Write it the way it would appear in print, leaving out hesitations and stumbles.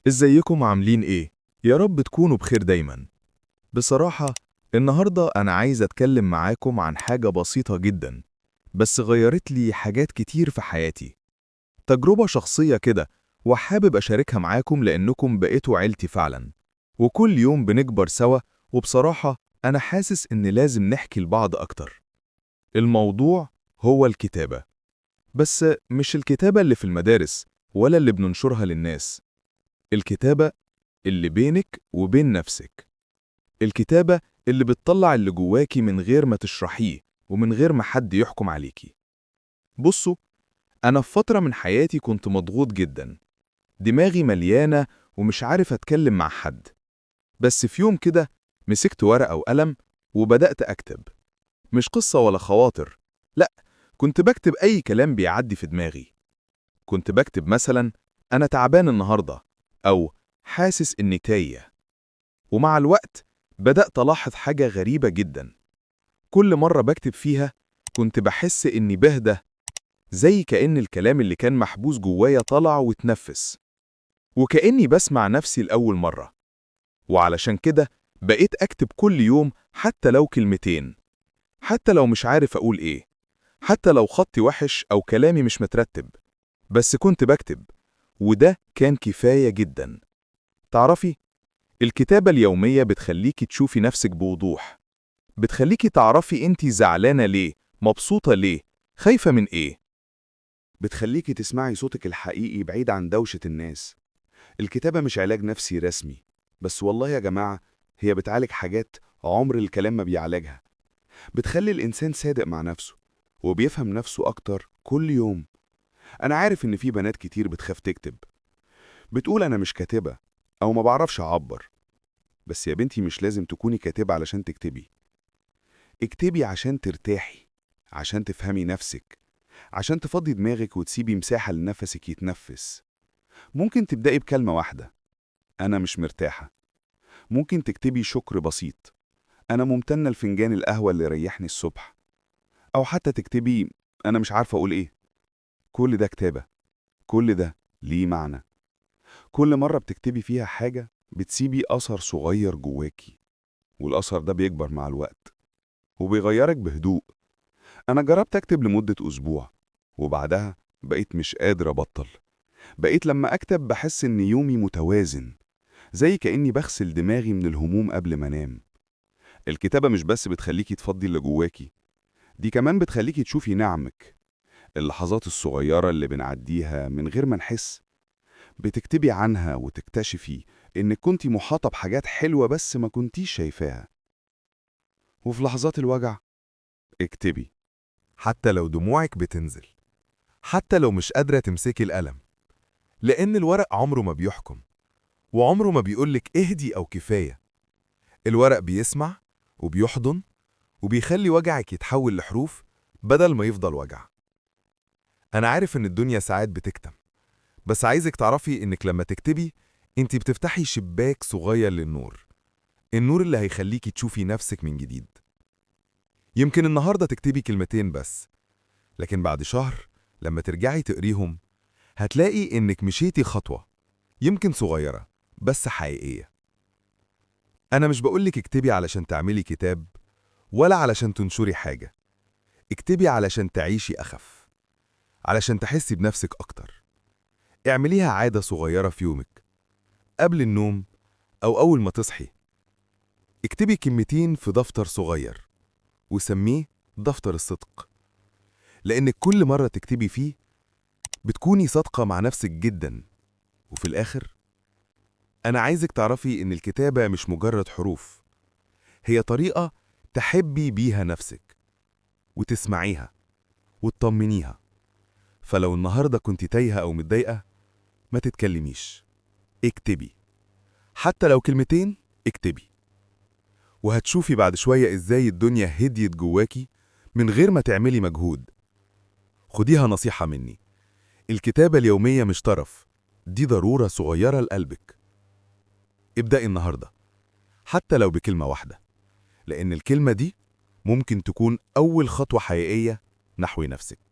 ازيكم عاملين ايه؟ يا رب تكونوا بخير دايما. بصراحة النهاردة أنا عايز أتكلم معاكم عن حاجة بسيطة جدا، بس غيرت لي حاجات كتير في حياتي. تجربة شخصية كده، وحابب أشاركها معاكم لأنكم بقيتوا عيلتي فعلا، وكل يوم بنكبر سوا. وبصراحة أنا حاسس إن لازم نحكي لبعض أكتر. الموضوع هو الكتابة، بس مش الكتابة اللي في المدارس ولا اللي بننشرها للناس. الكتابة اللي بينك وبين نفسك. الكتابة اللي بتطلع اللي جواكي من غير ما تشرحيه ومن غير ما حد يحكم عليكي. بصوا، أنا في فترة من حياتي كنت مضغوط جدا، دماغي مليانة ومش عارف أتكلم مع حد. بس في يوم كده مسكت ورقة وقلم وبدأت أكتب. مش قصة ولا خواطر، لأ، كنت بكتب أي كلام بيعدي في دماغي. كنت بكتب مثلا أنا تعبان النهاردة، أو حاسس إني تايه. ومع الوقت بدأت ألاحظ حاجة غريبة جدا. كل مرة بكتب فيها كنت بحس إني بهدى، زي كأن الكلام اللي كان محبوس جوايا طلع واتنفس، وكأني بسمع نفسي لأول مرة. وعلشان كده بقيت أكتب كل يوم، حتى لو كلمتين، حتى لو مش عارف أقول إيه، حتى لو خطي وحش أو كلامي مش مترتب، بس كنت بكتب. وده كان كفاية جدا. تعرفي، الكتابة اليومية بتخليكي تشوفي نفسك بوضوح، بتخليكي تعرفي انتي زعلانة ليه، مبسوطة ليه، خايفة من ايه. بتخليكي تسمعي صوتك الحقيقي بعيد عن دوشة الناس. الكتابة مش علاج نفسي رسمي، بس والله يا جماعة هي بتعالج حاجات عمر الكلام ما بيعالجها. بتخلي الإنسان صادق مع نفسه وبيفهم نفسه أكتر كل يوم. أنا عارف إن في بنات كتير بتخاف تكتب، بتقول أنا مش كاتبة أو ما بعرفش أعبر. بس يا بنتي مش لازم تكوني كاتبة علشان تكتبي. اكتبي عشان ترتاحي، عشان تفهمي نفسك، عشان تفضي دماغك وتسيبي مساحة لنفسك يتنفس. ممكن تبدأي بكلمة واحدة: أنا مش مرتاحة. ممكن تكتبي شكر بسيط: أنا ممتنة لفنجان القهوة اللي ريحني الصبح. أو حتى تكتبي أنا مش عارفة أقول إيه. كل ده كتابة، كل ده ليه معنى. كل مرة بتكتبي فيها حاجة بتسيبي أثر صغير جواكي، والأثر ده بيكبر مع الوقت وبيغيرك بهدوء. أنا جربت أكتب لمدة أسبوع، وبعدها بقيت مش قادر أبطل. بقيت لما أكتب بحس إن يومي متوازن، زي كأني بغسل دماغي من الهموم قبل ما أنام. الكتابة مش بس بتخليكي تفضي اللي جواكي، دي كمان بتخليكي تشوفي نعمك، اللحظات الصغيرة اللي بنعديها من غير ما نحس. بتكتبي عنها وتكتشفي إنك كنتي محاطة بحاجات حلوة بس ما كنتيش شايفاها. وفي لحظات الوجع اكتبي، حتى لو دموعك بتنزل، حتى لو مش قادرة تمسكي القلم. لأن الورق عمره ما بيحكم، وعمره ما بيقولك اهدي أو كفاية. الورق بيسمع وبيحضن، وبيخلي وجعك يتحول لحروف بدل ما يفضل وجع. أنا عارف إن الدنيا ساعات بتكتم، بس عايزك تعرفي إنك لما تكتبي انت بتفتحي شباك صغير للنور، النور اللي هيخليكي تشوفي نفسك من جديد. يمكن النهاردة تكتبي كلمتين بس، لكن بعد شهر لما ترجعي تقريهم هتلاقي إنك مشيتي خطوة، يمكن صغيرة بس حقيقية. أنا مش بقولك اكتبي علشان تعملي كتاب ولا علشان تنشري حاجة. اكتبي علشان تعيشي أخف، علشان تحسي بنفسك أكتر. اعمليها عادة صغيرة في يومك، قبل النوم أو أول ما تصحي. اكتبي كلمتين في دفتر صغير وسميه دفتر الصدق، لأنك كل مرة تكتبي فيه بتكوني صادقة مع نفسك جدا. وفي الآخر أنا عايزك تعرفي إن الكتابة مش مجرد حروف، هي طريقة تحبي بيها نفسك وتسمعيها وتطمنيها. فلو النهاردة كنت تايهة أو متضايقة، ما تتكلميش، اكتبي، حتى لو كلمتين اكتبي. وهتشوفي بعد شوية إزاي الدنيا هديت جواكي من غير ما تعملي مجهود. خديها نصيحة مني، الكتابة اليومية مش طرف، دي ضرورة صغيرة لقلبك. ابدأي النهاردة، حتى لو بكلمة واحدة، لأن الكلمة دي ممكن تكون أول خطوة حقيقية نحو نفسك.